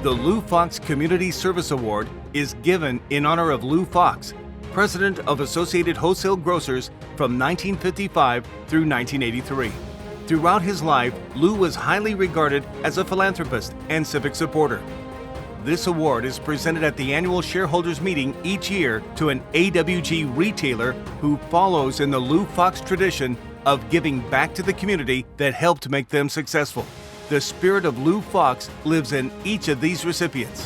The Lou Fox Community Service Award is given in honor of Lou Fox, president of Associated Wholesale Grocers from 1955 through 1983. Throughout his life, Lou was highly regarded as a philanthropist and civic supporter. This award is presented at the annual shareholders meeting each year to an AWG retailer who follows in the Lou Fox tradition of giving back to the community that helped make them successful. The spirit of Lou Fox lives in each of these recipients.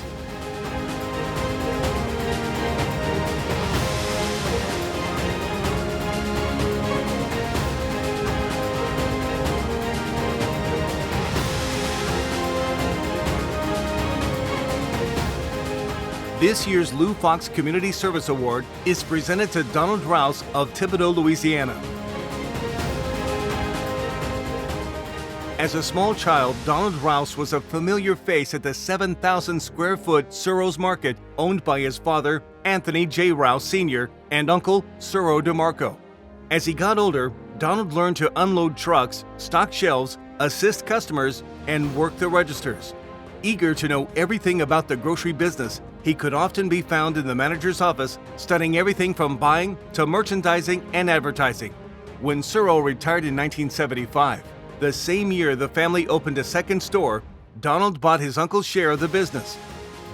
This year's Lou Fox Community Service Award is presented to Donald Rouse of Thibodaux, Louisiana. As a small child, Donald Rouse was a familiar face at the 7,000 square foot Suros Market owned by his father, Anthony J. Rouse Sr., and uncle, Suro DeMarco. As he got older, Donald learned to unload trucks, stock shelves, assist customers, and work the registers. Eager to know everything about the grocery business, he could often be found in the manager's office studying everything from buying to merchandising and advertising. When Suro retired in 1975, the same year the family opened a second store, Donald bought his uncle's share of the business.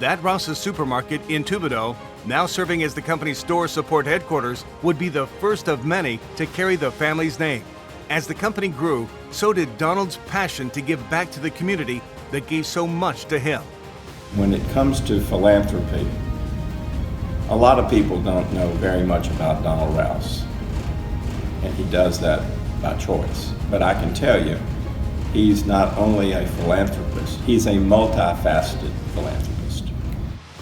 That Rouse's Supermarket in Thibodaux, now serving as the company's store support headquarters, would be the first of many to carry the family's name. As the company grew, so did Donald's passion to give back to the community that gave so much to him. When it comes to philanthropy, a lot of people don't know very much about Donald Rouse, and he does that by choice. But I can tell you, he's not only a philanthropist, he's a multifaceted philanthropist.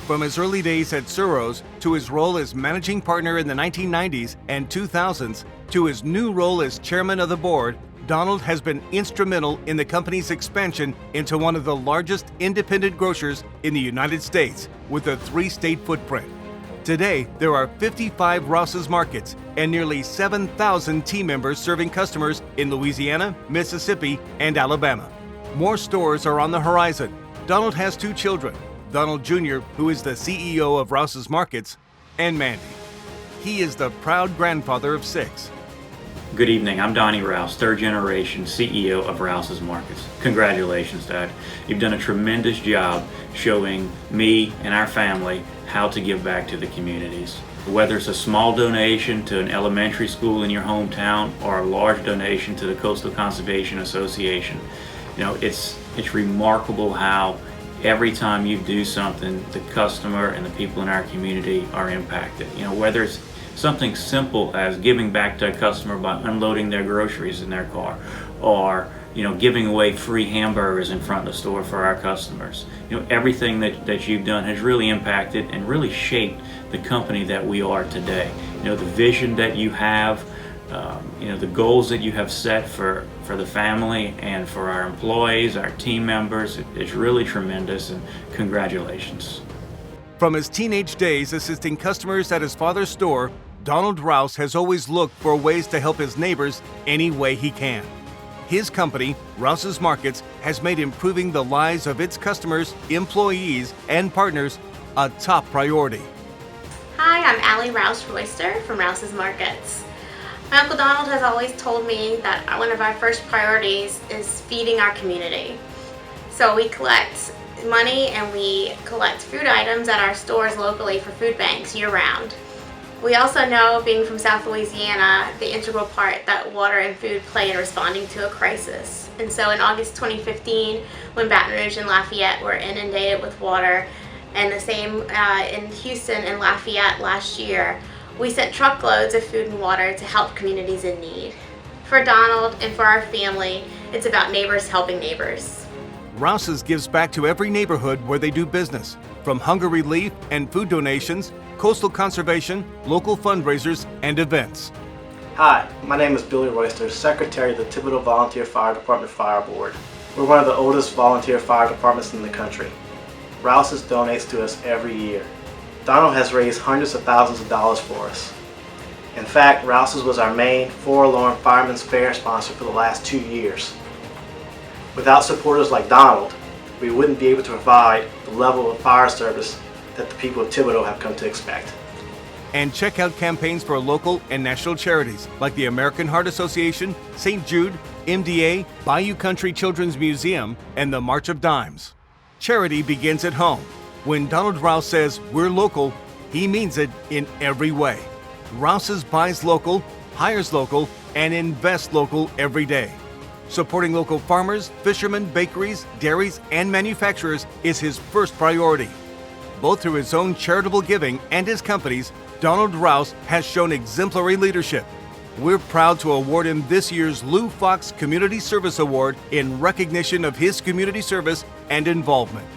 From his early days at Suros to his role as managing partner in the 1990s and 2000s to his new role as chairman of the board, Donald has been instrumental in the company's expansion into one of the largest independent grocers in the United States with a 3-state footprint. Today, there are 55 Rouse's Markets and nearly 7,000 team members serving customers in Louisiana, Mississippi, and Alabama. More stores are on the horizon. Donald has 2 children, Donald Jr., who is the CEO of Rouse's Markets, and Mandy. He is the proud grandfather of 6. Good evening, I'm Donnie Rouse, 3rd generation CEO of Rouse's Markets. Congratulations, Dad. You've done a tremendous job showing me and our family how to give back to the communities. Whether it's a small donation to an elementary school in your hometown or a large donation to the Coastal Conservation Association, it's remarkable how every time you do something, the customer and the people in our community are impacted. Whether it's something simple as giving back to a customer by unloading their groceries in their car, or giving away free hamburgers in front of the store for our customers. Everything that you've done has really impacted and really shaped the company that we are today. The vision that you have, the goals that you have set for the family and for our employees, our team members, it's really tremendous, and congratulations. From his teenage days assisting customers at his father's store, Donald Rouse has always looked for ways to help his neighbors any way he can. His company, Rouse's Markets, has made improving the lives of its customers, employees, and partners a top priority. Hi, I'm Allie Rouse Royster from Rouse's Markets. My Uncle Donald has always told me that one of our first priorities is feeding our community. So we collect money and we collect food items at our stores locally for food banks year-round. We also know, being from South Louisiana, the integral part that water and food play in responding to a crisis. And so in August 2015, when Baton Rouge and Lafayette were inundated with water, and the same in Houston and Lafayette last year, we sent truckloads of food and water to help communities in need. For Donald and for our family, it's about neighbors helping neighbors. Rouse's gives back to every neighborhood where they do business, from hunger relief and food donations, coastal conservation, local fundraisers, and events. Hi, my name is Billy Royster, Secretary of the Thibodaux Volunteer Fire Department Fire Board. We're one of the oldest volunteer fire departments in the country. Rouse's donates to us every year. Donald has raised hundreds of thousands of dollars for us. In fact, Rouse's was our main forlorn fireman's fair sponsor for the last 2 years. Without supporters like Donald, we wouldn't be able to provide the level of fire service that the people of Thibodaux have come to expect. And check out campaigns for local and national charities like the American Heart Association, St. Jude, MDA, Bayou Country Children's Museum, and the March of Dimes. Charity begins at home. When Donald Rouse says we're local, he means it in every way. Rouse's buys local, hires local, and invests local every day. Supporting local farmers, fishermen, bakeries, dairies, and manufacturers is his first priority. Both through his own charitable giving and his company's, Donald Rouse has shown exemplary leadership. We're proud to award him this year's Lou Fox Community Service Award in recognition of his community service and involvement.